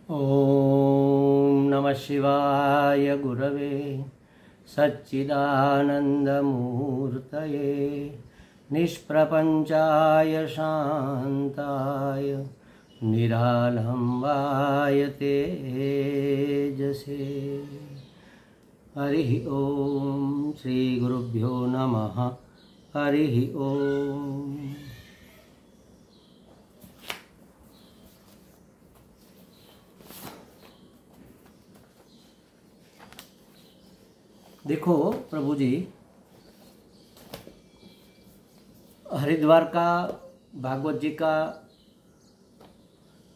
ओम नमः शिवाय गुरवे सच्चिदानंदमूर्तये निष्प्रपंचाय शांताय निरालंबाय तेजसे। हरि ओम श्री गुरुभ्यो नमः। हरि ओम। देखो प्रभु जी, हरिद्वार का भागवत जी का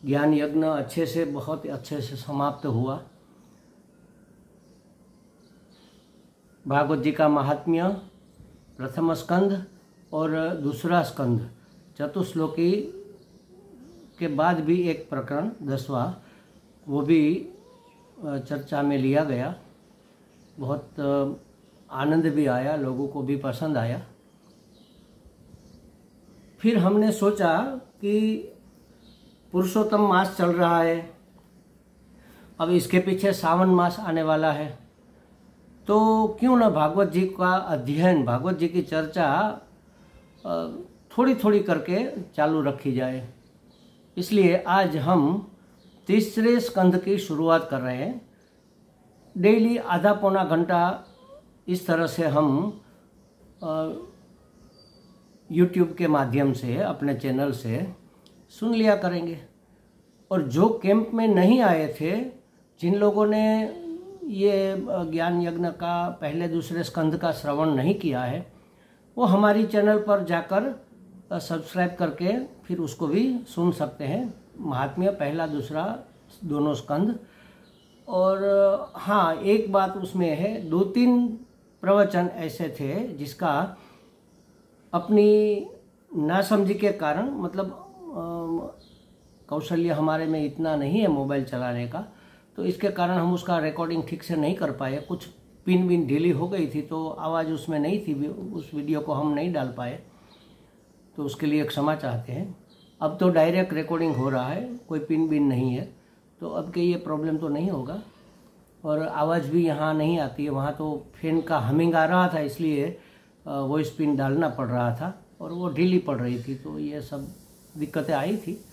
ज्ञान यज्ञ बहुत अच्छे से समाप्त हुआ। भागवत जी का महात्म्य प्रथम स्कंद और दूसरा स्कंद चतुश्लोकी के बाद भी एक प्रकरण 10वां वो भी चर्चा में लिया गया। बहुत आनंद भी आया, लोगों को भी पसंद आया। फिर हमने सोचा कि पुरुषोत्तम मास चल रहा है, अब इसके पीछे सावन मास आने वाला है, तो क्यों न भागवत जी का अध्ययन, भागवत जी की चर्चा थोड़ी थोड़ी करके चालू रखी जाए। इसलिए आज हम तीसरे स्कंद की शुरुआत कर रहे हैं। डेली आधा पौना घंटा इस तरह से हम YouTube के माध्यम से अपने चैनल से सुन लिया करेंगे। और जो कैंप में नहीं आए थे, जिन लोगों ने ये ज्ञान यज्ञ का पहले दूसरे स्कंद का श्रवण नहीं किया है, वो हमारी चैनल पर जाकर सब्सक्राइब करके फिर उसको भी सुन सकते हैं। महात्म्य पहला दूसरा दोनों स्कंद। और हाँ, एक बात उसमें है, 2-3 प्रवचन ऐसे थे जिसका अपनी नासमझी के कारण, मतलब कौशल्य हमारे में इतना नहीं है मोबाइल चलाने का, तो इसके कारण हम उसका रिकॉर्डिंग ठीक से नहीं कर पाए। कुछ पिन विन ढीली हो गई थी तो आवाज़ उसमें नहीं थी, उस वीडियो को हम नहीं डाल पाए, तो उसके लिए क्षमा चाहते हैं। अब तो डायरेक्ट रिकॉर्डिंग हो रहा है, कोई पिन विन नहीं है, तो अब के ये प्रॉब्लम तो नहीं होगा। और आवाज़ भी यहाँ नहीं आती है, वहाँ तो फैन का हमिंग आ रहा था, इसलिए वॉइस पिन डालना पड़ रहा था और वो ढीली पड़ रही थी, तो ये सब दिक्कतें आई थी।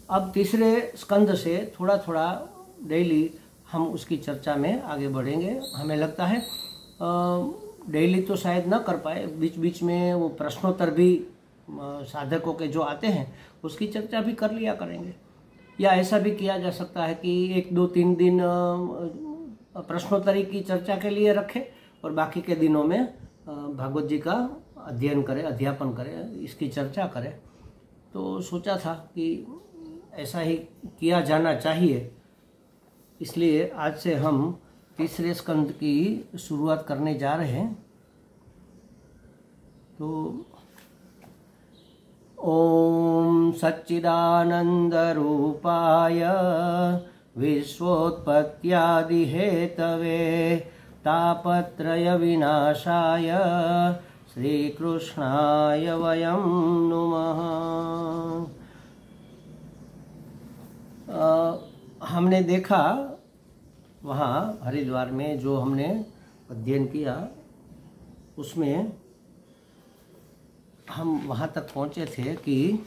अब तीसरे स्कंद से थोड़ा थोड़ा डेली हम उसकी चर्चा में आगे बढ़ेंगे। हमें लगता है डेली तो शायद न कर पाए, बीच बीच में वो प्रश्नोत्तर भी साधकों के जो आते हैं उसकी चर्चा भी कर लिया करेंगे। या ऐसा भी किया जा सकता है कि 1-2-3 दिन प्रश्नोत्तरी की चर्चा के लिए रखें और बाकी के दिनों में भागवत जी का अध्ययन करें, अध्यापन करें, इसकी चर्चा करें। तो सोचा था कि ऐसा ही किया जाना चाहिए। इसलिए आज से हम तीसरे स्कंद की शुरुआत करने जा रहे हैं। तो ओम सच्चिदानंदरूपाय विश्वोत्पत्त्यादि हेतवे तापत्रय विनाशाय श्रीकृष्णाय वयं नुमः। हमने देखा वहाँ हरिद्वार में जो हमने अध्ययन किया, उसमें हम वहाँ तक पहुँचे थे कि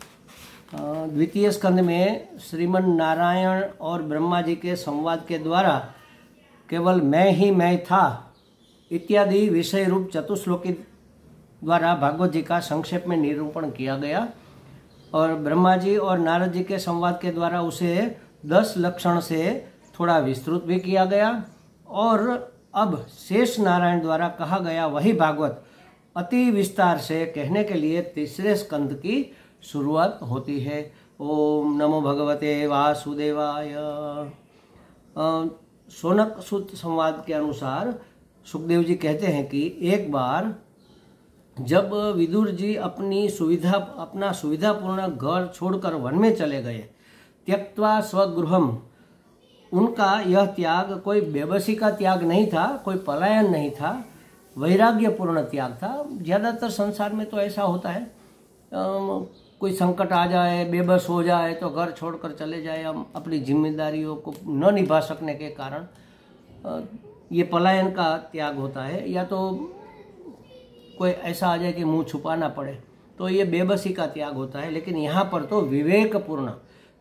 द्वितीय स्कंद में श्रीमन नारायण और ब्रह्मा जी के संवाद के द्वारा केवल मैं ही मैं था इत्यादि विषय रूप चतुश्लोकी द्वारा भागवत जी का संक्षेप में निरूपण किया गया। और ब्रह्मा जी और नारद जी के संवाद के द्वारा उसे 10 लक्षण से थोड़ा विस्तृत भी किया गया। और अब शेष नारायण द्वारा कहा गया वही भागवत अति विस्तार से कहने के लिए तीसरे स्कंद की शुरुआत होती है। ओम नमो भगवते वासुदेवाय। शौनक सूत संवाद के अनुसार सुखदेव जी कहते हैं कि एक बार जब विदुर जी अपना सुविधापूर्ण घर छोड़कर वन में चले गए, त्यक्त्वा स्वगृहम, उनका यह त्याग कोई बेबसी का त्याग नहीं था, कोई पलायन नहीं था, वैराग्यपूर्ण त्याग था। ज़्यादातर संसार में तो ऐसा होता है, कोई संकट आ जाए, बेबस हो जाए तो घर छोड़कर चले जाए, हम अपनी जिम्मेदारियों को न निभा सकने के कारण ये पलायन का त्याग होता है। या तो कोई ऐसा आ जाए कि मुंह छुपाना पड़े, तो ये बेबसी का त्याग होता है। लेकिन यहाँ पर तो विवेकपूर्ण,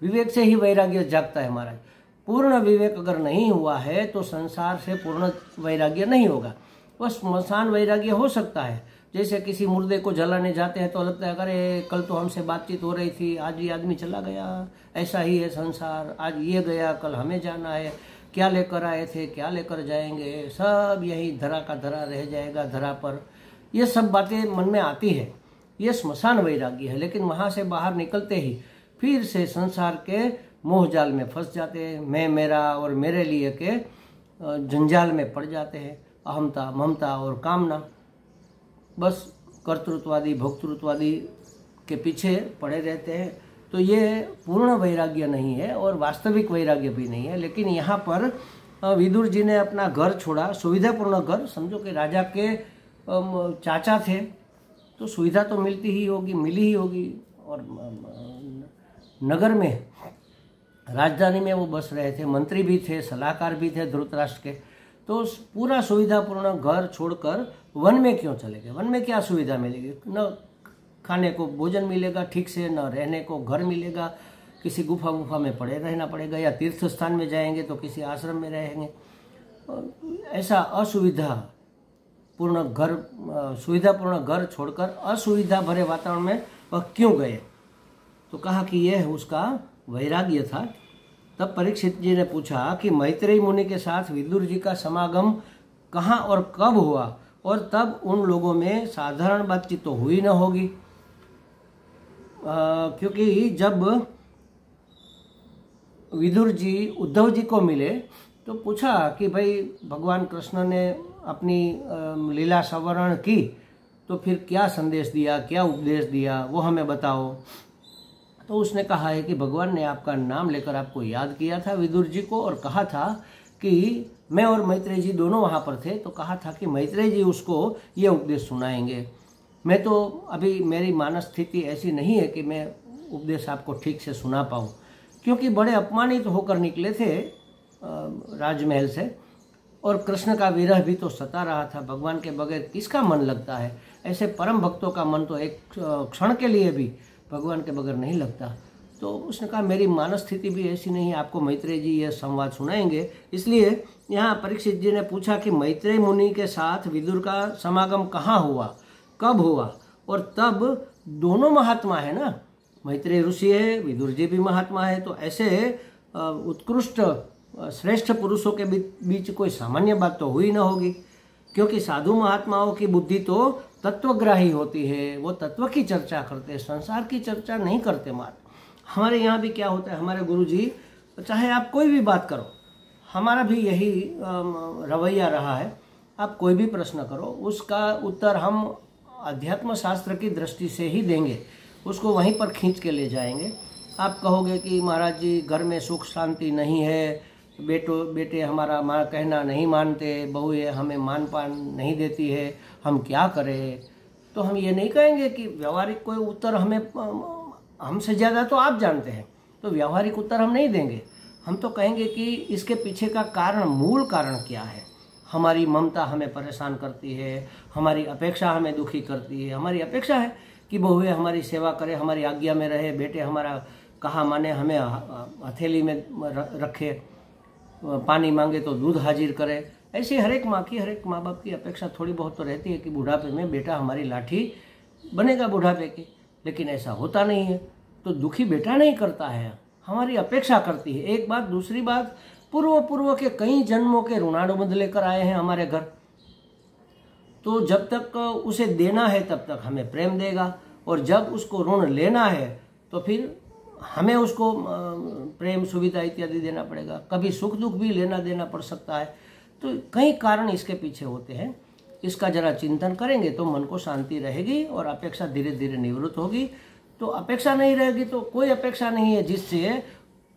विवेक से ही वैराग्य जागता है महाराज। पूर्ण विवेक अगर नहीं हुआ है तो संसार से पूर्ण वैराग्य नहीं होगा। वह स्मशान वैराग्य हो सकता है। जैसे किसी मुर्दे को जलाने जाते हैं तो लगता है अरे कल तो हमसे बातचीत हो रही थी, आज ये आदमी चला गया, ऐसा ही है संसार, आज ये गया कल हमें जाना है, क्या लेकर आए थे क्या लेकर जाएंगे, सब यही धरा का धरा रह जाएगा धरा पर। ये सब बातें मन में आती है, ये स्मशान वैराग्य है। लेकिन वहाँ से बाहर निकलते ही फिर से संसार के मोह जाल में फंस जाते हैं, मैं मेरा और मेरे लिए के जंजाल में पड़ जाते हैं। अहमता ममता और कामना, बस कर्तृत्ववादी भोक्तृत्ववादी के पीछे पड़े रहते हैं। तो ये पूर्ण वैराग्य नहीं है और वास्तविक वैराग्य भी नहीं है। लेकिन यहाँ पर विदुर जी ने अपना घर छोड़ा, सुविधापूर्ण घर, समझो कि राजा के चाचा थे तो सुविधा तो मिलती ही होगी, मिली ही होगी। और नगर में, राजधानी में वो बस रहे थे, मंत्री भी थे, सलाहकार भी थे धृतराष्ट्र के। तो पूरा सुविधापूर्ण घर छोड़कर वन में क्यों चले गए? वन में क्या सुविधा मिलेगी? न खाने को भोजन मिलेगा ठीक से, न रहने को घर मिलेगा, किसी गुफा में पड़े रहना पड़ेगा, या तीर्थ स्थान में जाएंगे तो किसी आश्रम में रहेंगे। ऐसा असुविधा पूर्ण घर, सुविधापूर्ण घर छोड़कर असुविधा भरे वातावरण में वह क्यों गए? तो कहा कि यह उसका वैराग्य था। तब परीक्षित जी ने पूछा कि मैत्रेयी मुनि के साथ विदुर जी का समागम कहाँ और कब हुआ? और तब उन लोगों में साधारण बातचीत तो हुई न होगी, क्योंकि जब विदुर जी उद्धव जी को मिले तो पूछा कि भाई भगवान कृष्ण ने अपनी लीला संवरण की तो फिर क्या संदेश दिया, क्या उपदेश दिया, वो हमें बताओ। तो उसने कहा है कि भगवान ने आपका नाम लेकर आपको याद किया था विदुर जी को, और कहा था कि मैं और मैत्रेयी जी दोनों वहाँ पर थे, तो कहा था कि मैत्रेयी जी उसको ये उपदेश सुनाएंगे। मैं तो अभी, मेरी मानस स्थिति ऐसी नहीं है कि मैं उपदेश आपको ठीक से सुना पाऊँ, क्योंकि बड़े अपमानित होकर निकले थे राजमहल से, और कृष्ण का विरह भी तो सता रहा था। भगवान के बगैर किसका मन लगता है? ऐसे परम भक्तों का मन तो एक क्षण के लिए भी भगवान के बगैर नहीं लगता। तो उसने कहा मेरी मानस स्थिति भी ऐसी नहीं है, आपको मैत्रेयी जी यह संवाद सुनाएंगे। इसलिए यहाँ परीक्षित जी ने पूछा कि मैत्रेयी मुनि के साथ विदुर का समागम कहाँ हुआ, कब हुआ? और तब दोनों महात्मा है ना, मैत्रेयी ऋषि है, विदुर जी भी महात्मा है। तो ऐसे उत्कृष्ट श्रेष्ठ पुरुषों के बीच कोई सामान्य बात तो हुई ना होगी, क्योंकि साधु महात्माओं की बुद्धि तो तत्वग्राही होती है, वो तत्व की चर्चा करते हैं, संसार की चर्चा नहीं करते। हमारे यहाँ भी क्या होता है, हमारे गुरुजी, चाहे आप कोई भी बात करो, हमारा भी यही रवैया रहा है, आप कोई भी प्रश्न करो उसका उत्तर हम अध्यात्म शास्त्र की दृष्टि से ही देंगे, उसको वहीं पर खींच के ले जाएंगे। आप कहोगे कि महाराज जी घर में सुख शांति नहीं है, बेटे हमारा कहना नहीं मानते, बहू ये हमें मान पान नहीं देती है, हम क्या करें? तो हम ये नहीं कहेंगे कि व्यवहारिक कोई उत्तर हमें, हमसे ज़्यादा तो आप जानते हैं, तो व्यवहारिक उत्तर हम नहीं देंगे। हम तो कहेंगे कि इसके पीछे का कारण, मूल कारण क्या है। हमारी ममता हमें परेशान करती है, हमारी अपेक्षा हमें दुखी करती है। हमारी अपेक्षा है कि बहुएं हमारी सेवा करे, हमारी आज्ञा में रहे, बेटे हमारा कहा माने, हमें हथेली में रखे, पानी मांगे तो दूध हाजिर करे। ऐसी हर एक माँ की, हर एक माँ बाप की अपेक्षा थोड़ी बहुत तो रहती है कि बुढ़ापे में बेटा हमारी लाठी बनेगा बुढ़ापे की, लेकिन ऐसा होता नहीं है। तो दुखी बेटा नहीं करता है, हमारी अपेक्षा करती है। एक बात, दूसरी बात, पूर्व के कई जन्मों के ऋणानुबंध लेकर आए हैं हमारे घर, तो जब तक उसे देना है तब तक हमें प्रेम देगा, और जब उसको ऋण लेना है तो फिर हमें उसको प्रेम सुविधा इत्यादि देना पड़ेगा। कभी सुख दुख भी लेना देना पड़ सकता है। तो कई कारण इसके पीछे होते हैं। इसका जरा चिंतन करेंगे तो मन को शांति रहेगी और अपेक्षा धीरे धीरे निवृत्त होगी। तो अपेक्षा नहीं रहेगी तो कोई अपेक्षा नहीं है जिससे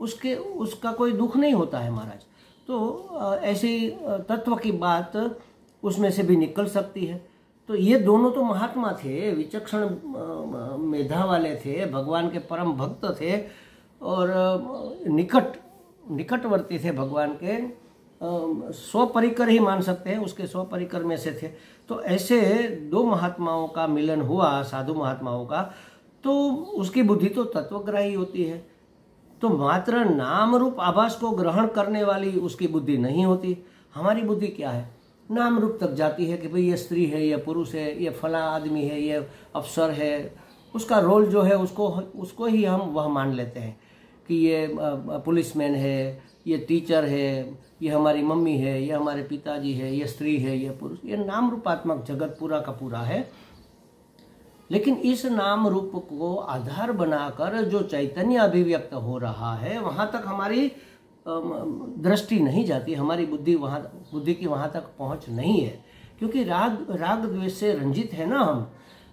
उसका कोई दुख नहीं होता है महाराज। तो ऐसी तत्व की बात उसमें से भी निकल सकती है। तो ये दोनों तो महात्मा थे, विचक्षण मेधा वाले थे, भगवान के परम भक्त थे और निकटवर्ती थे भगवान के, स्वपरिकर ही मान सकते हैं, उसके स्वपरिकर में से थे। तो ऐसे दो महात्माओं का मिलन हुआ, साधु महात्माओं का, तो उसकी बुद्धि तो तत्वग्राही होती है। तो मात्र नाम रूप आभास को ग्रहण करने वाली उसकी बुद्धि नहीं होती। हमारी बुद्धि क्या है, नाम रूप तक जाती है कि भाई ये स्त्री है, ये पुरुष है, ये फला आदमी है, ये अफसर है, उसका रोल जो है उसको ही हम वह मान लेते हैं कि ये पुलिसमैन है, ये टीचर है, ये हमारी मम्मी है, ये हमारे पिताजी है, ये स्त्री है, ये पुरुष। ये नाम रूपात्मक जगत पूरा का पूरा है। लेकिन इस नाम रूप को आधार बनाकर जो चैतन्य अभिव्यक्त हो रहा है, वहां तक हमारी दृष्टि नहीं जाती, हमारी बुद्धि की वहां तक पहुंच नहीं है। क्योंकि राग द्वेष से रंजित है ना हम।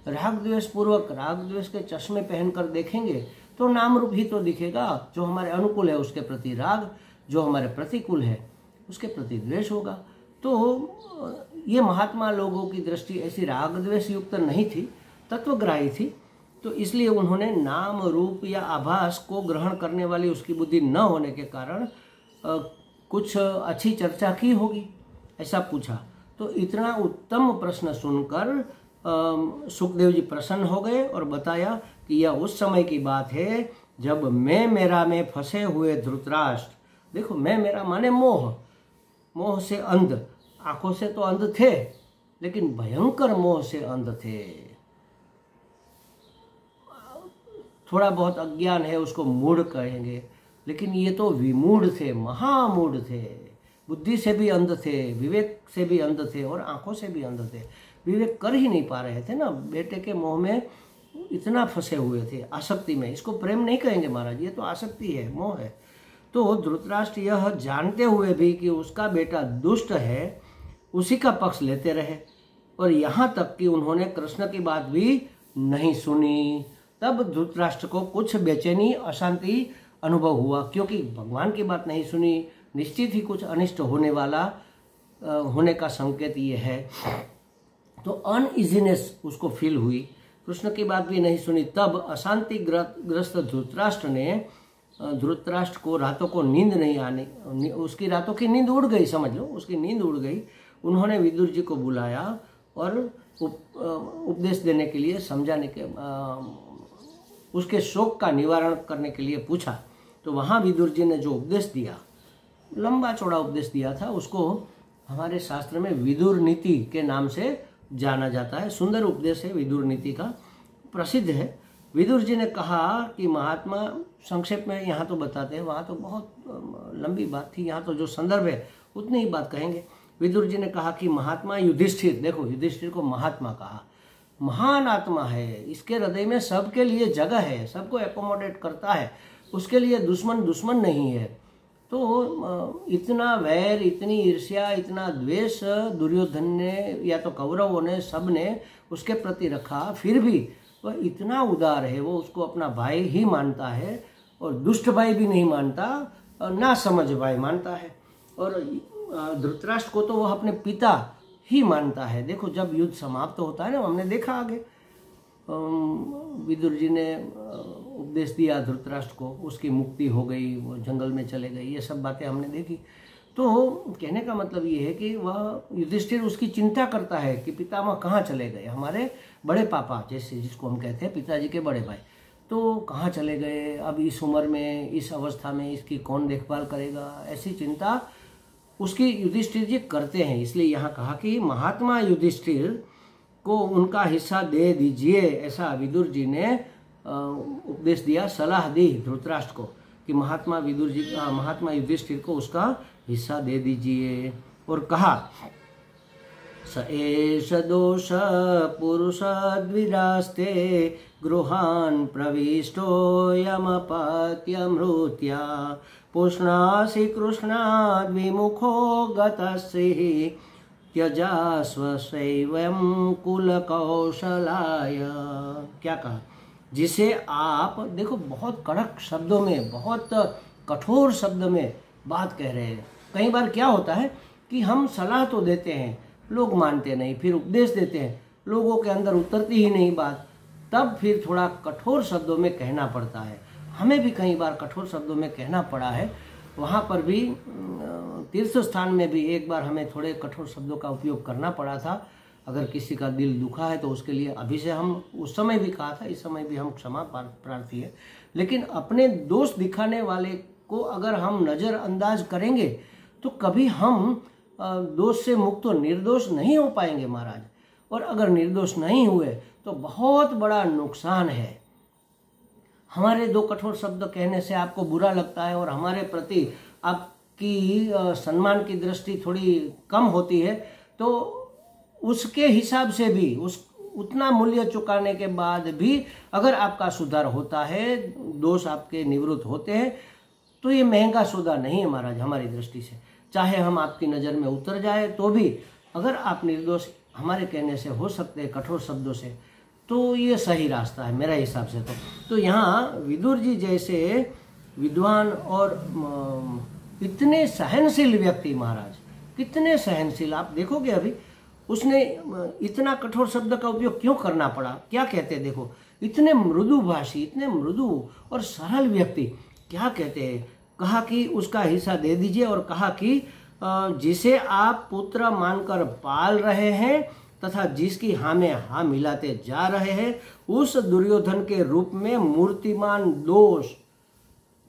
राग द्वेष पूर्वक राग द्वेष के चश्मे पहनकर देखेंगे तो नाम रूप ही तो दिखेगा। जो हमारे अनुकूल है उसके प्रति राग, जो हमारे प्रतिकूल है उसके प्रति द्वेष होगा। तो ये महात्मा लोगों की दृष्टि ऐसी राग द्वेष युक्त नहीं थी, तत्वग्राही थी। तो इसलिए उन्होंने नाम रूप या आभास को ग्रहण करने वाली उसकी बुद्धि न होने के कारण कुछ अच्छी चर्चा की होगी, ऐसा पूछा। तो इतना उत्तम प्रश्न सुनकर सुखदेव जी प्रसन्न हो गए और बताया कि यह उस समय की बात है जब मैं मेरा में फंसे हुए धृतराष्ट्र, देखो मैं मेरा माने मोह, मोह से अंध, आंखों से तो अंध थे लेकिन भयंकर मोह से अंध थे। थोड़ा बहुत अज्ञान है उसको मूढ़ कहेंगे, लेकिन ये तो विमूढ़ थे, महामूढ़ थे, बुद्धि से भी अंध थे, विवेक से भी अंध थे और आंखों से भी अंध थे। विवेक कर ही नहीं पा रहे थे ना, बेटे के मोह में इतना फंसे हुए थे, आसक्ति में। इसको प्रेम नहीं कहेंगे महाराज, ये तो आसक्ति है, मोह है। तो धृतराष्ट्र यह जानते हुए भी कि उसका बेटा दुष्ट है, उसी का पक्ष लेते रहे और यहाँ तक कि उन्होंने कृष्ण की बात भी नहीं सुनी। तब धृतराष्ट्र को कुछ बेचैनी, अशांति अनुभव हुआ, क्योंकि भगवान की बात नहीं सुनी, निश्चित ही कुछ अनिष्ट होने वाला होने का संकेत ये है। तो अनइजीनेस उसको फील हुई, कृष्ण की बात भी नहीं सुनी। तब अशांति ग्रस्त धृतराष्ट्र ने धृतराष्ट्र को रातों को नींद नहीं आने, उसकी रातों की नींद उड़ गई, समझ लो उसकी नींद उड़ गई। उन्होंने विदुर जी को बुलाया और उपदेश देने के लिए, समझाने के, उसके शोक का निवारण करने के लिए पूछा। तो वहाँ विदुर जी ने जो उपदेश दिया, लंबा चौड़ा उपदेश दिया था, उसको हमारे शास्त्र में विदुर नीति के नाम से जाना जाता है। सुंदर उपदेश है विदुर नीति का, प्रसिद्ध है। विदुर जी ने कहा कि महात्मा, संक्षेप में यहाँ तो बताते हैं, वहाँ तो बहुत लंबी बात थी, यहाँ तो जो संदर्भ है उतनी ही बात कहेंगे। विदुर जी ने कहा कि महात्मा युधिष्ठिर, देखो युधिष्ठिर को महात्मा कहा, महान आत्मा है, इसके हृदय में सबके लिए जगह है, सबको एकोमोडेट करता है, उसके लिए दुश्मन नहीं है। तो इतना वैर, इतनी ईर्ष्या, इतना द्वेष दुर्योधन ने या तो कौरवों ने, सब ने उसके प्रति रखा, फिर भी वह इतना उदार है, वो उसको अपना भाई ही मानता है और दुष्ट भाई भी नहीं मानता, ना समझ भाई मानता है। और धृतराष्ट्र को तो वह अपने पिता ही मानता है। देखो जब युद्ध समाप्त होता है ना, हमने देखा आगे विदुर जी ने उपदेश दिया धृतराष्ट्र को, उसकी मुक्ति हो गई, वो जंगल में चले गए, ये सब बातें हमने देखी। तो कहने का मतलब ये है कि वह युधिष्ठिर उसकी चिंता करता है कि पितामह कहाँ चले गए, हमारे बड़े पापा जैसे जिसको हम कहते हैं पिताजी के बड़े भाई, तो कहाँ चले गए, अब इस उम्र में, इस अवस्था में इसकी कौन देखभाल करेगा, ऐसी चिंता उसकी युधिष्ठिर जी करते हैं। इसलिए यहाँ कहा कि महात्मा युधिष्ठिर को उनका हिस्सा दे दीजिए, ऐसा विदुर जी ने उपदेश दिया, सलाह दी धृतराष्ट्र को कि महात्मा युधिष्ठिर को उसका हिस्सा दे दीजिए। और कहा स एष दोष पुरुष द्विरास्ते गृहान् प्रविष्टो यमपत्यमृत्या पुष्णासि कृष्णाद् विमुखो गतस्यहि त्यजास्व शैवं कुल कौशलाय। क्या कहा, जिसे आप देखो बहुत कड़क शब्दों में, बहुत कठोर शब्द में बात कह रहे हैं। कई बार क्या होता है कि हम सलाह तो देते हैं, लोग मानते नहीं, फिर उपदेश देते हैं, लोगों के अंदर उतरती ही नहीं बात, तब फिर थोड़ा कठोर शब्दों में कहना पड़ता है। हमें भी कई बार कठोर शब्दों में कहना पड़ा है। वहाँ पर भी तीर्थ स्थान में भी एक बार हमें थोड़े कठोर शब्दों का उपयोग करना पड़ा था। अगर किसी का दिल दुखा है तो उसके लिए अभी से हम उस समय भी कहा था, इस समय भी हम क्षमा प्रार्थी है। लेकिन अपने दोष दिखाने वाले को अगर हम नज़रअंदाज करेंगे तो कभी हम दोष से मुक्त तो निर्दोष नहीं हो पाएंगे महाराज। और अगर निर्दोष नहीं हुए तो बहुत बड़ा नुकसान है। हमारे दो कठोर शब्द कहने से आपको बुरा लगता है और हमारे प्रति आपकी सम्मान की दृष्टि थोड़ी कम होती है, तो उसके हिसाब से भी उतना मूल्य चुकाने के बाद भी अगर आपका सुधार होता है, दोष आपके निवृत्त होते हैं, तो ये महंगा सौदा नहीं है महाराज हमारी दृष्टि से। चाहे हम आपकी नज़र में उतर जाए तो भी अगर आप निर्दोष हमारे कहने से हो सकते हैं कठोर शब्दों से, तो ये सही रास्ता है मेरे हिसाब से। तो यहाँ विदुर जी जैसे विद्वान और इतने सहनशील व्यक्ति महाराज, कितने सहनशील, आप देखोगे अभी उसने इतना कठोर शब्द का उपयोग क्यों करना पड़ा, क्या कहते हैं देखो, इतने मृदु भाषी, इतने मृदु और सरल व्यक्ति क्या कहते हैं, कहा कि उसका हिस्सा दे दीजिए और कहा कि जिसे आप पुत्र मानकर पाल रहे हैं तथा जिसकी हाँ में हाँ मिलाते जा रहे हैं, उस दुर्योधन के रूप में मूर्तिमान दोष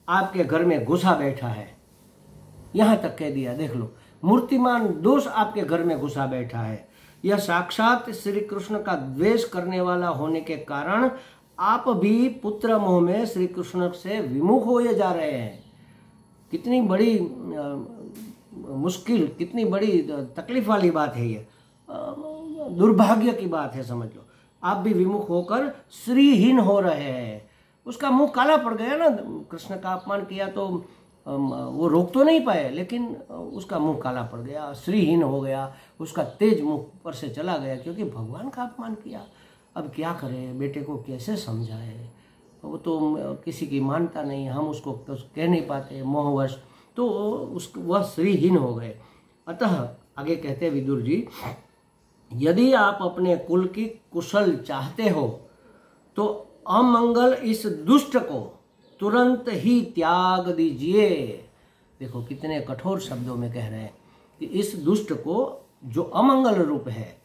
आपके घर में घुसा बैठा है। यहां तक कह दिया, देख लो, मूर्तिमान दोष आपके घर में घुसा बैठा है। यह साक्षात श्री कृष्ण का द्वेष करने वाला होने के कारण आप भी पुत्र मोह में श्री कृष्ण से विमुख होए जा रहे हैं। कितनी बड़ी मुश्किल, कितनी बड़ी तकलीफ वाली बात है ये, दुर्भाग्य की बात है समझ लो। आप भी विमुख होकर श्रीहीन हो रहे हैं। उसका मुंह काला पड़ गया ना, कृष्ण का अपमान किया तो वो रोक तो नहीं पाए, लेकिन उसका मुंह काला पड़ गया, श्रीहीन हो गया, उसका तेज मुंह पर से चला गया क्योंकि भगवान का अपमान किया। अब क्या करें, बेटे को कैसे समझाए, वो तो किसी की मानता नहीं, हम उसको कह नहीं पाते मोहवश, तो वह श्रीहीन हो गए। अतः आगे कहते विदुर जी, यदि आप अपने कुल की कुशल चाहते हो तो अमंगल इस दुष्ट को तुरंत ही त्याग दीजिए। देखो कितने कठोर शब्दों में कह रहे हैं कि इस दुष्ट को जो अमंगल रूप है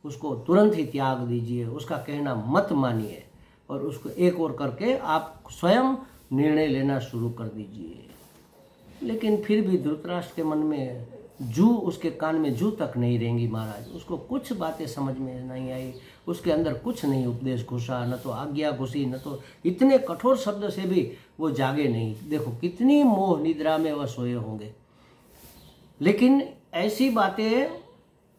उसको तुरंत ही त्याग दीजिए, उसका कहना मत मानिए और उसको एक और करके आप स्वयं निर्णय लेना शुरू कर दीजिए। लेकिन फिर भी धृतराष्ट्र के मन में जू, उसके कान में जू तक नहीं रहेंगी महाराज। उसको कुछ बातें समझ में नहीं आई, उसके अंदर कुछ नहीं उपदेश घुसा, न तो आज्ञा घुसी, न तो इतने कठोर शब्द से भी वो जागे नहीं। देखो कितनी मोह निद्रा में वह सोए होंगे। लेकिन ऐसी बातें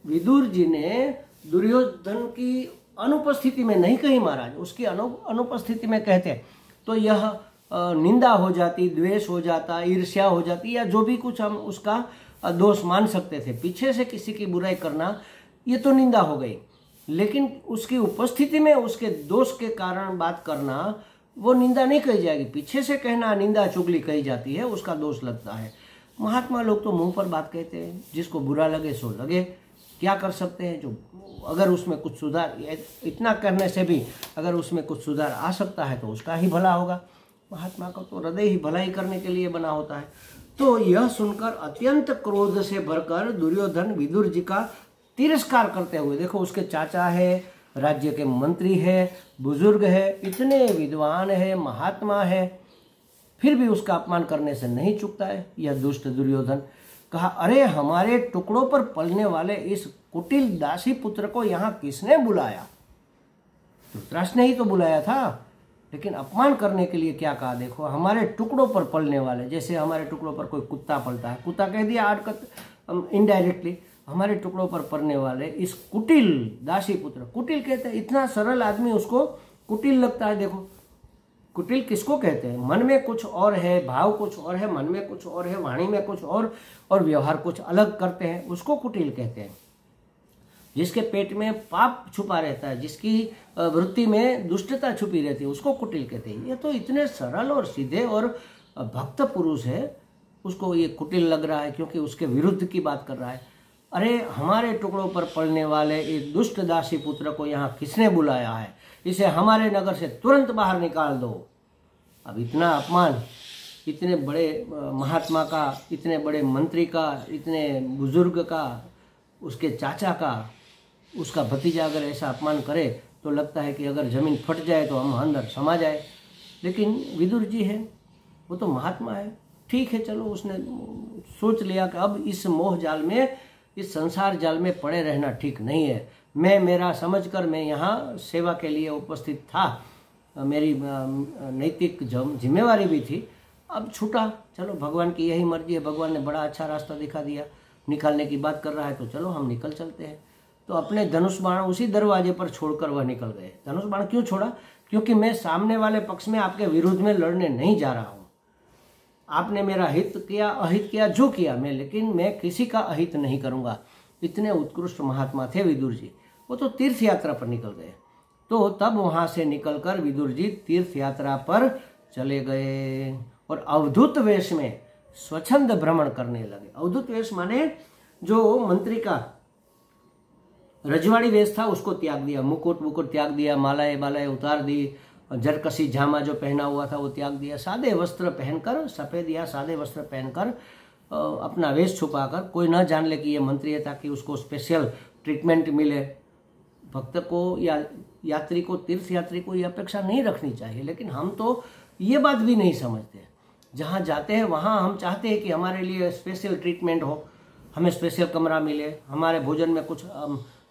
विदुर जी ने दुर्योधन की अनुपस्थिति में नहीं कही महाराज। उसकी अनुपस्थिति में कहते तो यह निंदा हो जाती, द्वेष हो जाता, ईर्ष्या हो जाती, या जो भी कुछ हम उसका दोष मान सकते थे। पीछे से किसी की बुराई करना ये तो निंदा हो गई, लेकिन उसकी उपस्थिति में उसके दोष के कारण बात करना वो निंदा नहीं कही जाएगी। पीछे से कहना निंदा चुगली कही जाती है, उसका दोष लगता है। महात्मा लोग तो मुंह पर बात कहते हैं, जिसको बुरा लगे सो लगे, क्या कर सकते हैं। जो अगर उसमें कुछ सुधार, इतना करने से भी अगर उसमें कुछ सुधार आ सकता है तो उसका ही भला होगा। महात्मा का तो हृदय ही भलाई करने के लिए बना होता है। तो यह सुनकर अत्यंत क्रोध से भरकर दुर्योधन विदुर जी का तिरस्कार करते हुए, देखो उसके चाचा है, राज्य के मंत्री है, बुजुर्ग है, इतने विद्वान है, महात्मा है, फिर भी उसका अपमान करने से नहीं चूकता है यह दुष्ट दुर्योधन। कहा, अरे हमारे टुकड़ों पर पलने वाले इस कुटिल दासी पुत्र को यहाँ किसने बुलाया? धृतराष्ट्र ने ही तो बुलाया था। लेकिन अपमान करने के लिए क्या कहा, देखो हमारे टुकड़ों पर पलने वाले, जैसे हमारे टुकड़ों पर कोई कुत्ता पलता है, कुत्ता कह दिया आड़कत इनडायरेक्टली, हमारे टुकड़ों पर पलने वाले इस कुटिल दासी पुत्र। कुटिल कहते हैं, इतना सरल आदमी उसको कुटिल लगता है। देखो कुटिल किसको कहते हैं? मन में कुछ और है, भाव कुछ और है, मन में कुछ और है, वाणी में कुछ और व्यवहार कुछ अलग करते हैं, उसको कुटिल कहते हैं। जिसके पेट में पाप छुपा रहता है, जिसकी वृत्ति में दुष्टता छुपी रहती है, उसको कुटिल कहते हैं। ये तो इतने सरल और सीधे और भक्त पुरुष है, उसको ये कुटिल लग रहा है क्योंकि उसके विरुद्ध की बात कर रहा है। अरे हमारे टुकड़ों पर पड़ने वाले इस दुष्ट दासी पुत्र को यहाँ किसने बुलाया है? इसे हमारे नगर से तुरंत बाहर निकाल दो। अब इतना अपमान इतने बड़े महात्मा का, इतने बड़े मंत्री का, इतने बुजुर्ग का, उसके चाचा का, उसका भतीजा अगर ऐसा अपमान करे तो लगता है कि अगर जमीन फट जाए तो हम अंदर समा जाए। लेकिन विदुर जी है, वो तो महात्मा है। ठीक है, चलो उसने सोच लिया कि अब इस मोह जाल में, इस संसार जाल में पड़े रहना ठीक नहीं है। मैं मेरा समझकर मैं यहाँ सेवा के लिए उपस्थित था, मेरी नैतिक जिम्मेवारी भी थी। अब छूटा, चलो भगवान की यही मर्जी है, भगवान ने बड़ा अच्छा रास्ता दिखा दिया, निकालने की बात कर रहा है तो चलो हम निकल चलते हैं। तो अपने धनुष बाण उसी दरवाजे पर छोड़कर वह निकल गए। धनुष बाण क्यों छोड़ा? क्योंकि मैं सामने वाले पक्ष में आपके विरुद्ध में लड़ने नहीं जा रहा हूँ। आपने मेरा हित किया, अहित किया, जो किया मैं, लेकिन मैं किसी का अहित नहीं करूँगा। इतने उत्कृष्ट महात्मा थे विदुर जी। वो तो तीर्थ यात्रा पर निकल गए। तो तब वहाँ से निकलकर विदुर जी तीर्थ यात्रा पर चले गए और अवधूत वेश में स्वच्छंद भ्रमण करने लगे। अवधूत वेश माने जो मंत्री का रजवाड़ी वेश था उसको त्याग दिया, मुकुट त्याग दिया, मालाएं बालाएं उतार दी, जरकसी जामा जो पहना हुआ था वो त्याग दिया। सादे वस्त्र पहनकर, सफेद या सादे वस्त्र पहनकर, अपना वेश छुपाकर, कोई न जान ले कि ये मंत्री है, ताकि उसको स्पेशल ट्रीटमेंट मिले। भक्त को या यात्री को, तीर्थ यात्री को ये अपेक्षा नहीं रखनी चाहिए, लेकिन हम तो ये बात भी नहीं समझते। जहाँ जाते हैं वहाँ हम चाहते हैं कि हमारे लिए स्पेशल ट्रीटमेंट हो, हमें स्पेशल कमरा मिले, हमारे भोजन में कुछ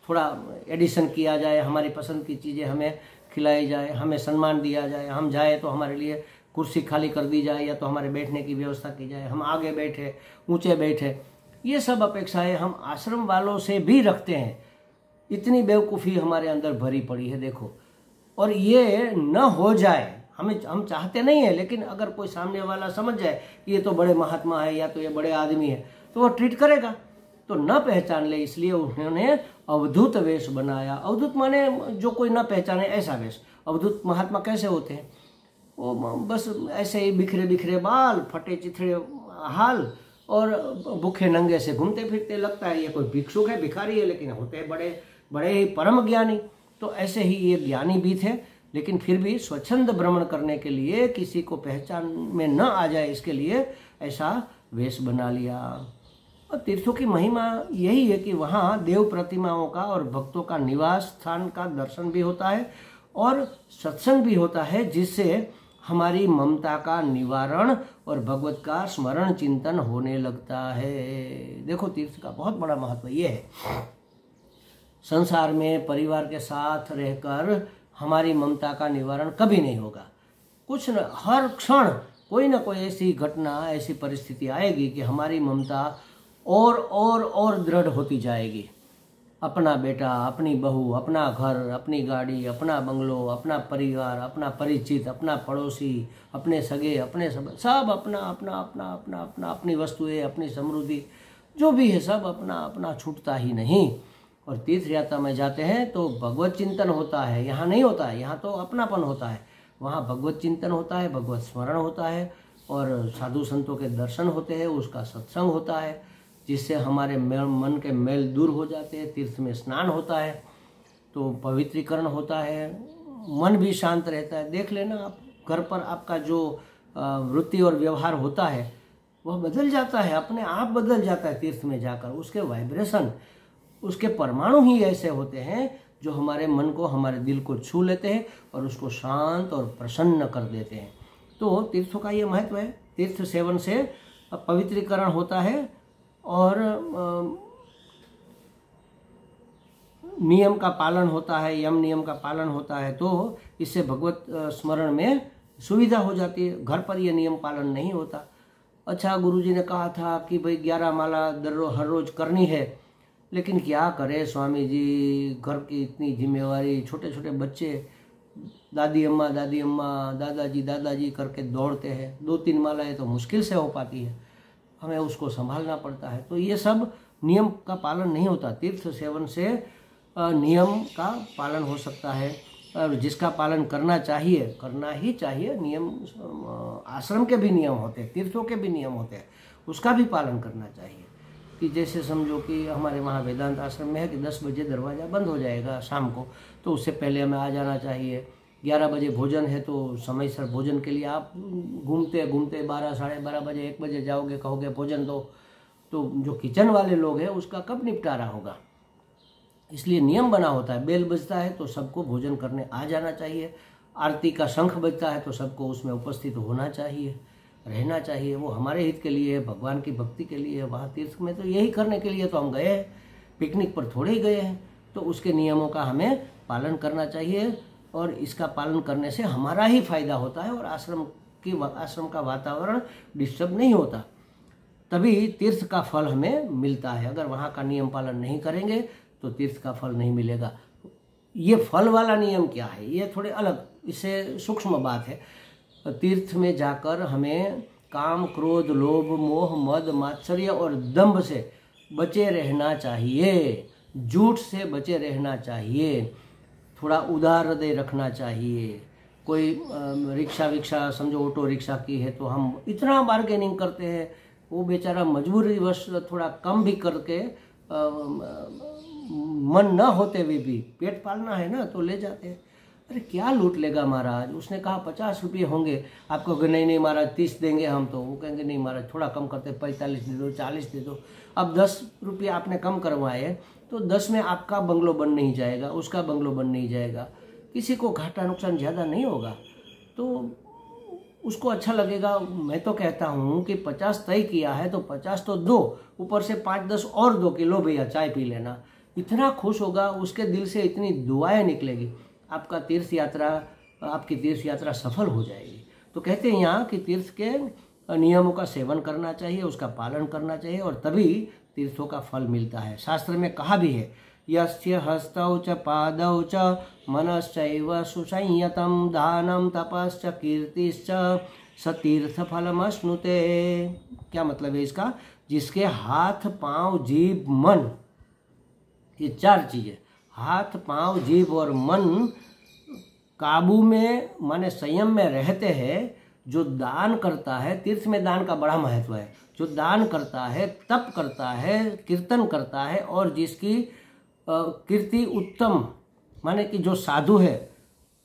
थोड़ा एडिशन किया जाए, हमारी पसंद की चीज़ें हमें खिलाई जाए, हमें सम्मान दिया जाए। हम जाए तो हमारे लिए कुर्सी खाली कर दी जाए, या तो हमारे बैठने की व्यवस्था की जाए, हम आगे बैठे, ऊंचे बैठे। ये सब अपेक्षाएं हम आश्रम वालों से भी रखते हैं। इतनी बेवकूफ़ी हमारे अंदर भरी पड़ी है, देखो। और ये न हो जाए, हम चाहते नहीं है, लेकिन अगर कोई सामने वाला समझ जाए कि ये तो बड़े महात्मा है या तो ये बड़े आदमी है, तो वो ट्रीट करेगा। तो न पहचान ले, इसलिए उन्होंने अवधूत वेश बनाया। अवधूत माने जो कोई न पहचाने ऐसा वेश। अवधूत महात्मा कैसे होते हैं? वो बस ऐसे ही बिखरे बिखरे बाल, फटे चिथड़े हाल और भूखे नंगे से घूमते फिरते। लगता है ये कोई भिक्षुक है, भिखारी है, लेकिन होते बड़े बड़े ही परम ज्ञानी। तो ऐसे ही ये ज्ञानी भी थे, लेकिन फिर भी स्वच्छंद भ्रमण करने के लिए, किसी को पहचान में न आ जाए इसके लिए ऐसा वेश बना लिया। और तीर्थों की महिमा यही है कि वहाँ देव प्रतिमाओं का और भक्तों का निवास स्थान का दर्शन भी होता है और सत्संग भी होता है, जिससे हमारी ममता का निवारण और भगवत का स्मरण चिंतन होने लगता है। देखो, तीर्थ का बहुत बड़ा महत्व ये है। संसार में परिवार के साथ रहकर हमारी ममता का निवारण कभी नहीं होगा। कुछ न, हर क्षण कोई ना कोई ऐसी घटना, ऐसी परिस्थिति आएगी कि हमारी ममता और दृढ़ होती जाएगी। अपना बेटा, अपनी बहू, अपना घर, अपनी गाड़ी, अपना बंगलो, अपना परिवार, अपना परिचित, अपना पड़ोसी, अपने सगे, अपने सब अपना अपना अपना अपना अपना अपनी वस्तुएं, अपनी समृद्धि जो भी है सब अपना अपना छूटता ही नहीं। और तीर्थ यात्रा में जाते हैं तो भगवत चिंतन होता है। यहाँ नहीं होता है, यहाँ तो अपनापन होता है। वहाँ भगवत चिंतन होता है, भगवत स्मरण होता है और साधु संतों के दर्शन होते हैं, उसका सत्संग होता है, जिससे हमारे मन के मैल दूर हो जाते हैं। तीर्थ में स्नान होता है तो पवित्रीकरण होता है, मन भी शांत रहता है। देख लेना आप, घर पर आपका जो वृत्ति और व्यवहार होता है वह बदल जाता है, अपने आप बदल जाता है। तीर्थ में जाकर उसके वाइब्रेशन, उसके परमाणु ही ऐसे होते हैं जो हमारे मन को, हमारे दिल को छू लेते हैं और उसको शांत और प्रसन्न कर देते हैं। तो तीर्थों का ये महत्व है। तीर्थ सेवन से पवित्रीकरण होता है और नियम का पालन होता है, यम नियम का पालन होता है। तो इससे भगवत स्मरण में सुविधा हो जाती है। घर पर यह नियम पालन नहीं होता। अच्छा, गुरुजी ने कहा था कि भाई 11 माला हर रोज करनी है, लेकिन क्या करे स्वामी जी, घर की इतनी जिम्मेवारी, छोटे छोटे बच्चे, दादी अम्मा दादाजी करके दौड़ते हैं। 2-3 मालाएं तो मुश्किल से हो पाती है, हमें उसको संभालना पड़ता है। तो ये सब नियम का पालन नहीं होता। तीर्थ सेवन से नियम का पालन हो सकता है और जिसका पालन करना चाहिए, करना ही चाहिए। नियम आश्रम के भी नियम होते हैं, तीर्थों के भी नियम होते हैं, उसका भी पालन करना चाहिए। कि जैसे समझो कि हमारे वहाँ वेदांत आश्रम में है कि 10 बजे दरवाज़ा बंद हो जाएगा शाम को, तो उससे पहले हमें आ जाना चाहिए। 11 बजे भोजन है तो समय सर भोजन के लिए आप घूमते घूमते 12, साढ़े 12 बजे 1 बजे जाओगे, कहोगे भोजन दो, तो जो किचन वाले लोग हैं उसका कब निपटारा होगा। इसलिए नियम बना होता है, बेल बजता है तो सबको भोजन करने आ जाना चाहिए, आरती का शंख बजता है तो सबको उसमें उपस्थित होना चाहिए, रहना चाहिए। वो हमारे हित के लिए है, भगवान की भक्ति के लिए है। वहाँ तीर्थ में तो यही करने के लिए तो हम गए हैं, पिकनिक पर थोड़े ही गए हैं। तो उसके नियमों का हमें पालन करना चाहिए और इसका पालन करने से हमारा ही फायदा होता है और आश्रम का वातावरण डिस्टर्ब नहीं होता, तभी तीर्थ का फल हमें मिलता है। अगर वहाँ का नियम पालन नहीं करेंगे तो तीर्थ का फल नहीं मिलेगा। ये फल वाला नियम क्या है, ये थोड़े अलग, इससे सूक्ष्म बात है। तीर्थ में जाकर हमें काम, क्रोध, लोभ, मोह, मद, मात्सर्य और दंभ से बचे रहना चाहिए, झूठ से बचे रहना चाहिए, थोड़ा उदार हृदय रखना चाहिए। कोई रिक्शा विक्शा समझो ऑटो रिक्शा की है तो हम इतना बार्गेनिंग करते हैं, वो बेचारा मजबूरीवश थोड़ा कम भी करके मन न होते हुए भी, पेट पालना है ना तो ले जाते हैं। अरे क्या लूट लेगा महाराज, उसने कहा 50 रुपये होंगे, आपको कहेंगे नहीं महाराज 30 देंगे हम, तो वो कहेंगे नहीं महाराज थोड़ा कम करते, 45 दे दो, 40 दे दो। अब 10 रुपये आपने कम करवाए तो 10 में आपका बंगलो बन नहीं जाएगा, उसका बंगलो बन नहीं जाएगा, किसी को घाटा नुकसान ज़्यादा नहीं होगा, तो उसको अच्छा लगेगा। मैं तो कहता हूँ कि 50 तय किया है तो 50 तो दो, ऊपर से 5-10 और दो कि लो भैया चाय पी लेना। इतना खुश होगा, उसके दिल से इतनी दुआएं निकलेगी, आपकी तीर्थ यात्रा सफल हो जाएगी। तो कहते हैं यहाँ कि तीर्थ के नियमों का सेवन करना चाहिए, उसका पालन करना चाहिए और तभी तीर्थों का फल मिलता है। शास्त्र में कहा भी है, यस्य हस्तौ च पादौ च मनश्चैव सुसंयतं दानं तपश्च कीर्तिश्च स तीर्थफलमश्नुते। क्या मतलब है इसका? जिसके हाथ, पांव, जीभ, मन, ये 4 चीजें, हाथ, पांव, जीभ और मन काबू में माने संयम में रहते हैं, जो दान करता है, तीर्थ में दान का बड़ा महत्व है, जो दान करता है, तप करता है, कीर्तन करता है और जिसकी कीर्ति उत्तम माने कि जो साधु है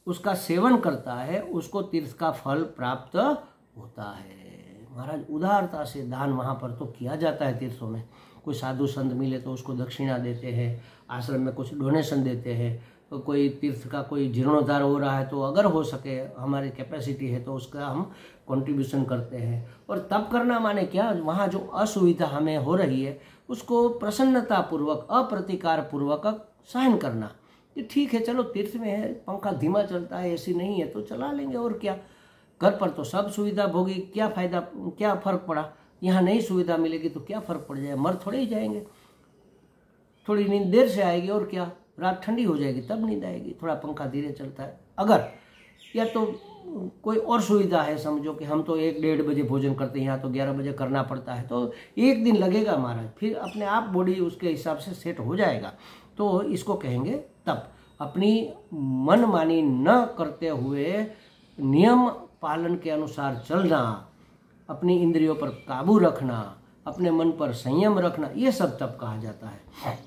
उसका सेवन करता है, उसको तीर्थ का फल प्राप्त होता है। महाराज उदारता से दान वहाँ पर तो किया जाता है तीर्थों में। कोई साधु संत मिले तो उसको दक्षिणा देते हैं, आश्रम में कुछ डोनेशन देते हैं, तो कोई तीर्थ का कोई जीर्णोद्धार हो रहा है तो अगर हो सके हमारी कैपेसिटी है तो उसका हम कंट्रीब्यूशन करते हैं। और तब करना माने क्या, वहाँ जो असुविधा हमें हो रही है उसको प्रसन्नतापूर्वक, अप्रतिकार पूर्वक सहन करना कि ठीक है चलो तीर्थ में है, पंखा धीमा चलता है, एसी नहीं है तो चला लेंगे, और क्या, घर पर तो सब सुविधा भोगी, क्या फायदा, क्या फर्क पड़ा, यहाँ नहीं सुविधा मिलेगी तो क्या फर्क पड़ जाए, मर थोड़े ही जाएंगे, थोड़ी नींद देर से आएगी और क्या, रात ठंडी हो जाएगी तब नींद आएगी, थोड़ा पंखा धीरे चलता है। अगर या तो कोई और सुविधा है, समझो कि हम तो 1-1:30 बजे भोजन करते हैं, यहाँ तो 11 बजे करना पड़ता है, तो 1 दिन लगेगा महाराज, फिर अपने आप बॉडी उसके हिसाब से सेट हो जाएगा। तो इसको कहेंगे तप। अपनी मनमानी न करते हुए नियम पालन के अनुसार चलना, अपनी इंद्रियों पर काबू रखना, अपने मन पर संयम रखना, ये सब तप कहा जाता है।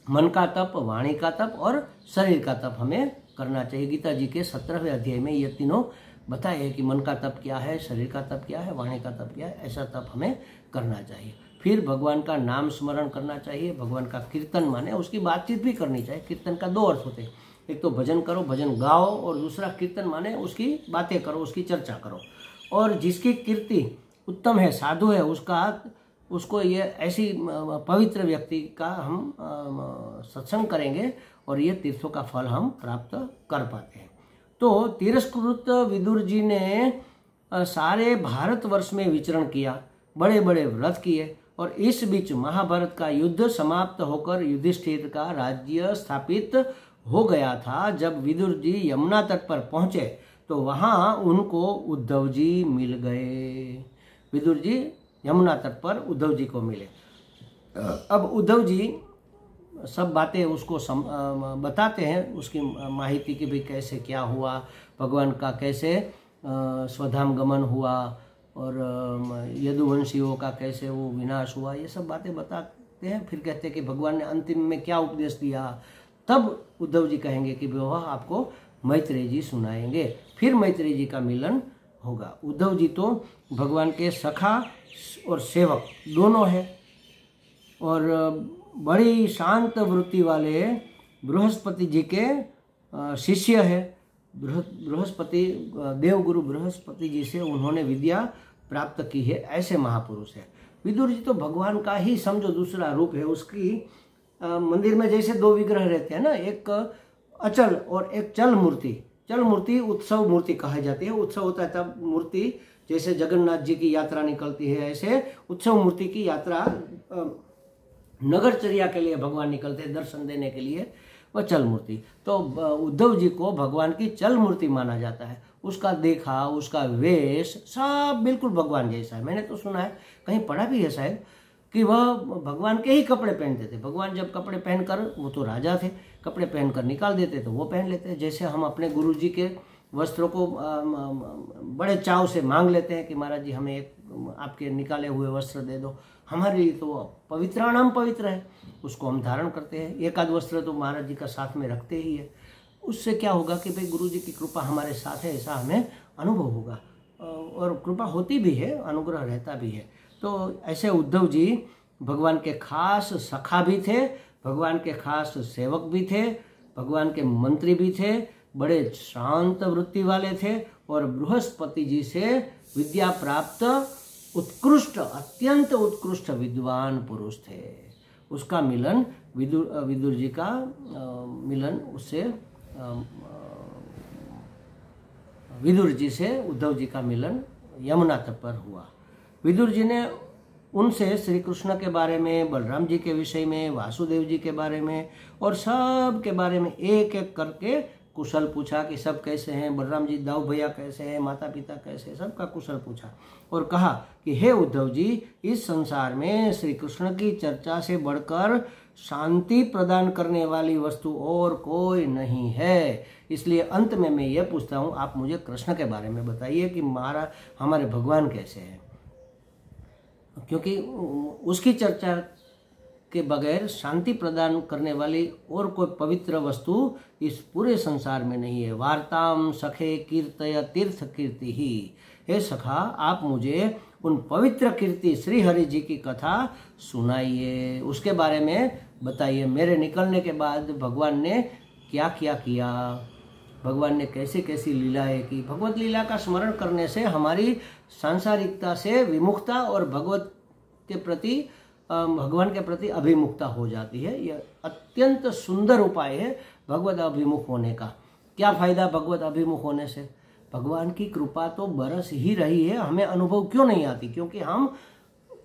मन का तप, वाणी का तप और शरीर का तप हमें करना चाहिए। गीता जी के 17वें अध्याय में ये तीनों बताए हैं कि मन का तप क्या है, शरीर का तप क्या है, वाणी का तप क्या है, ऐसा तप हमें करना चाहिए। फिर भगवान का नाम स्मरण करना चाहिए, भगवान का कीर्तन माने उसकी बातचीत भी करनी चाहिए। कीर्तन का 2 अर्थ होते हैं, एक तो भजन करो, भजन गाओ, और दूसरा कीर्तन माने उसकी बातें करो, उसकी चर्चा करो। और जिसकी कीर्ति उत्तम है, साधु है, उसको ये ऐसी पवित्र व्यक्ति का हम सत्संग करेंगे और ये तीर्थों का फल हम प्राप्त कर पाते हैं। तो तिरस्कृत विदुर जी ने सारे भारतवर्ष में विचरण किया, बड़े बड़े व्रत किए, और इस बीच महाभारत का युद्ध समाप्त होकर युधिष्ठिर का राज्य स्थापित हो गया था। जब विदुर जी यमुना तट पर पहुंचे तो वहां उनको उद्धव जी मिल गए। विदुर जी यमुना तट पर उद्धव जी को मिले। अब उद्धव जी सब बातें उसको बताते हैं, उसकी माहिती की भी कैसे क्या हुआ, भगवान का कैसे स्वधाम गमन हुआ, और यदुवंशियों का कैसे वो विनाश हुआ, ये सब बातें बताते हैं। फिर कहते हैं कि भगवान ने अंतिम में क्या उपदेश दिया। तब उद्धव जी कहेंगे कि वह आपको मैत्रेय जी सुनाएंगे, फिर मैत्रेय जी का मिलन होगा। उद्धव जी तो भगवान के सखा और सेवक दोनों हैं और बड़ी शांत वृत्ति वाले बृहस्पति जी के शिष्य है। बृहस्पति देवगुरु बृहस्पति जी से उन्होंने विद्या प्राप्त की है, ऐसे महापुरुष है। विदुर जी तो भगवान का ही समझो दूसरा रूप है। उसकी मंदिर में जैसे दो विग्रह रहते हैं ना, एक अचल और एक चल मूर्ति। चल मूर्ति उत्सव मूर्ति कहा जाती है। उत्सव होता है तब मूर्ति, जैसे जगन्नाथ जी की यात्रा निकलती है, ऐसे उत्सव मूर्ति की यात्रा नगरचर्या के लिए भगवान निकलते हैं, दर्शन देने के लिए, वह चल मूर्ति। तो उद्धव जी को भगवान की चल मूर्ति माना जाता है। उसका देखा, उसका वेश सब बिल्कुल भगवान जैसा है। मैंने तो सुना है, कहीं पढ़ा भी है शायद, कि वह भगवान के ही कपड़े पहनते थे। भगवान जब कपड़े पहनकर, वो तो राजा थे, कपड़े पहनकर निकाल देते तो वो पहन लेते। जैसे हम अपने गुरु जी के वस्त्रों को बड़े चाव से मांग लेते हैं कि महाराज जी हमें एक आपके निकाले हुए वस्त्र दे दो, हमारे लिए तो पवित्राणाम पवित्र है, उसको हम धारण करते हैं। एक आध वस्त्र तो महाराज जी का साथ में रखते ही है। उससे क्या होगा कि भाई गुरु जी की कृपा हमारे साथ है, ऐसा हमें अनुभव होगा। और कृपा होती भी है, अनुग्रह रहता भी है। तो ऐसे उद्धव जी भगवान के खास सखा भी थे, भगवान के खास सेवक भी थे, भगवान के मंत्री भी थे, बड़े शांत वृत्ति वाले थे और बृहस्पति जी से विद्या प्राप्त उत्कृष्ट, अत्यंत उत्कृष्ट विद्वान पुरुष थे। उसका मिलन विदुर जी का मिलन उससे विदुर जी से उद्धव जी का मिलन यमुना तट पर हुआ। विदुर जी ने उनसे श्री कृष्ण के बारे में, बलराम जी के विषय में, वासुदेव जी के बारे में और सब के बारे में एक एक करके कुशल पूछा कि सब कैसे हैं, बलराम जी दाऊ भैया कैसे हैं, माता पिता कैसे हैं, सबका कुशल पूछा और कहा कि हे उद्धव जी, इस संसार में श्री कृष्ण की चर्चा से बढ़कर शांति प्रदान करने वाली वस्तु और कोई नहीं है। इसलिए अंत में मैं ये पूछता हूँ, आप मुझे कृष्ण के बारे में बताइए कि हमारे भगवान कैसे हैं, क्योंकि उसकी चर्चा के बगैर शांति प्रदान करने वाली और कोई पवित्र वस्तु इस पूरे संसार में नहीं है। वार्ताम सखे कीर्तय तीर्थ कीर्ति ही। हे सखा, आप मुझे उन पवित्र कीर्ति श्री हरि जी की कथा सुनाइए, उसके बारे में बताइए। मेरे निकलने के बाद भगवान ने क्या क्या किया, भगवान ने कैसी कैसी लीलाएं की। भगवत लीला का स्मरण करने से हमारी सांसारिकता से विमुखता और भगवान के प्रति अभिमुखता हो जाती है। यह अत्यंत सुंदर उपाय है भगवत अभिमुख होने का। क्या फायदा भगवत अभिमुख होने से? भगवान की कृपा तो बरस ही रही है, हमें अनुभव क्यों नहीं आती? क्योंकि हम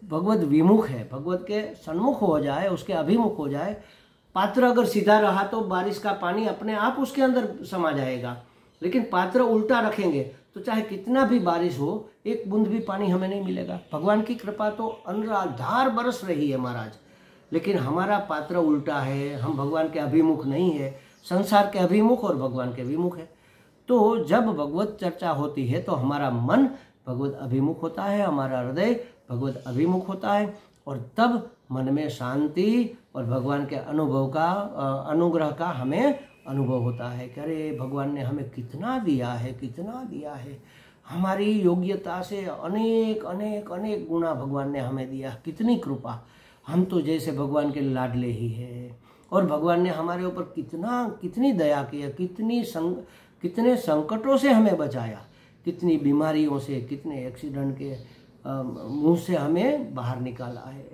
भगवत विमुख है। भगवत के सन्मुख हो जाए, उसके अभिमुख हो जाए, पात्र अगर सीधा रहा तो बारिश का पानी अपने आप उसके अंदर समा जाएगा, लेकिन पात्र उल्टा रखेंगे तो चाहे कितना भी बारिश हो, एक बूंद भी पानी हमें नहीं मिलेगा। भगवान की कृपा तो अनराधार बरस रही है महाराज, लेकिन हमारा पात्र उल्टा है, हम भगवान के अभिमुख नहीं है, संसार के अभिमुख और भगवान के विमुख है। तो जब भगवत चर्चा होती है तो हमारा मन भगवत अभिमुख होता है, हमारा हृदय भगवत अभिमुख होता है और तब मन में शांति और भगवान के अनुभव का अनुग्रह का हमें अनुभव होता है कि अरे भगवान ने हमें कितना दिया है, कितना दिया है। हमारी योग्यता से अनेक अनेक अनेक गुना भगवान ने हमें दिया, कितनी कृपा। हम तो जैसे भगवान के लाडले ही है और भगवान ने हमारे ऊपर कितनी दया की है, कितने संकटों से हमें बचाया, कितनी बीमारियों से, कितने एक्सीडेंट के मुंह से हमें बाहर निकाला है।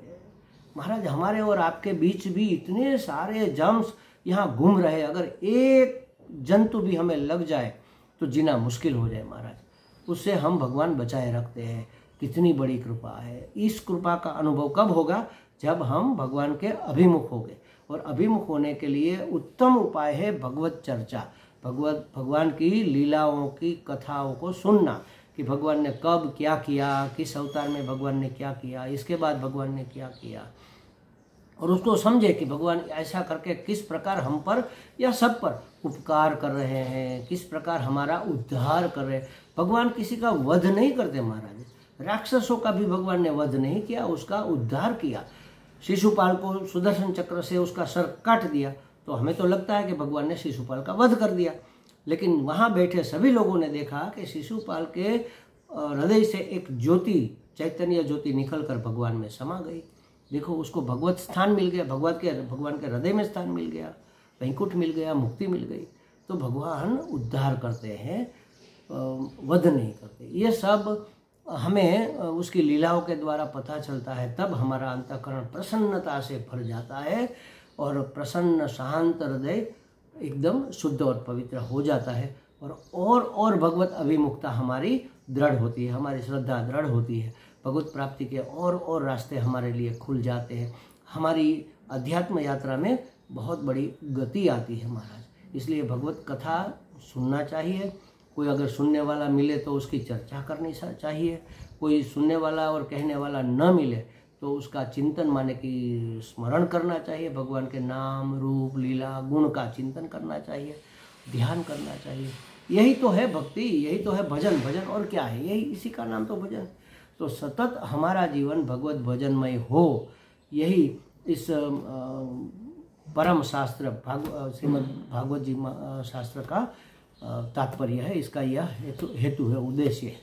महाराज हमारे और आपके बीच भी इतने सारे जर्म्स यहाँ घूम रहे, अगर एक जंतु भी हमें लग जाए तो जीना मुश्किल हो जाए महाराज। उससे हम भगवान बचाए रखते हैं, कितनी बड़ी कृपा है। इस कृपा का अनुभव कब होगा? जब हम भगवान के अभिमुख होंगे। और अभिमुख होने के लिए उत्तम उपाय है भगवत चर्चा, भगवान की लीलाओं की कथाओं को सुनना कि भगवान ने कब क्या किया, किस अवतार में भगवान ने क्या किया, इसके बाद भगवान ने क्या किया, और उसको समझे कि भगवान ऐसा करके किस प्रकार हम पर या सब पर उपकार कर रहे हैं, किस प्रकार हमारा उद्धार कर रहे हैं। भगवान किसी का वध नहीं करते महाराज, राक्षसों का भी भगवान ने वध नहीं किया, उसका उद्धार किया। शिशुपाल को सुदर्शन चक्र से उसका सर काट दिया, तो हमें तो लगता है कि भगवान ने शिशुपाल का वध कर दिया, लेकिन वहाँ बैठे सभी लोगों ने देखा कि शिशुपाल के हृदय से एक ज्योति, चैतन्य ज्योति निकल कर भगवान में समा गई। देखो, उसको भगवत स्थान मिल गया, भगवान के हृदय में स्थान मिल गया, वैकुंठ मिल गया, मुक्ति मिल गई। तो भगवान उद्धार करते हैं, वध नहीं करते। ये सब हमें उसकी लीलाओं के द्वारा पता चलता है, तब हमारा अंतःकरण प्रसन्नता से भर जाता है और प्रसन्न शांत हृदय एकदम शुद्ध और पवित्र हो जाता है, और भगवत अभिमुखता हमारी दृढ़ होती है, हमारी श्रद्धा दृढ़ होती है। भगवत प्राप्ति के और रास्ते हमारे लिए खुल जाते हैं। हमारी अध्यात्म यात्रा में बहुत बड़ी गति आती है महाराज। इसलिए भगवत कथा सुनना चाहिए। कोई अगर सुनने वाला मिले तो उसकी चर्चा करनी चाहिए। कोई सुनने वाला और कहने वाला न मिले तो उसका चिंतन माने कि स्मरण करना चाहिए। भगवान के नाम, रूप, लीला, गुण का चिंतन करना चाहिए, ध्यान करना चाहिए। यही तो है भक्ति, यही तो है भजन। भजन और क्या है? यही, इसी का नाम तो भजन। तो सतत हमारा जीवन भगवत भजनमय हो, यही इस परम शास्त्र श्रीमद् भागवत जी शास्त्र का तात्पर्य है। इसका यह हेतु है, उद्देश्य है।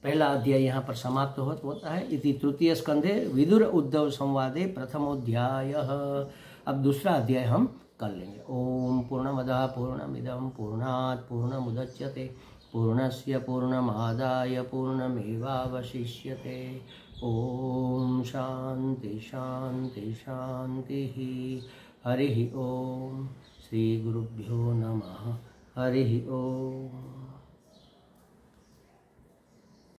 पहला अध्याय यहाँ पर समाप्त होता है। इति तृतीय स्कंधे विदुर उद्धव संवादे प्रथमोध्याय। अब दूसरा अध्याय हम कर लेंगे। ओम पूर्णमदः पूर्णमिदं पूर्णात् पूर्णमुदच्यते पूर्णस्य पूर्णमादाय पूर्णमेवावशिष्यते। ओम शांति शांति शांति। हरि ओम। श्री गुरुभ्यो नमः। हरि ओम।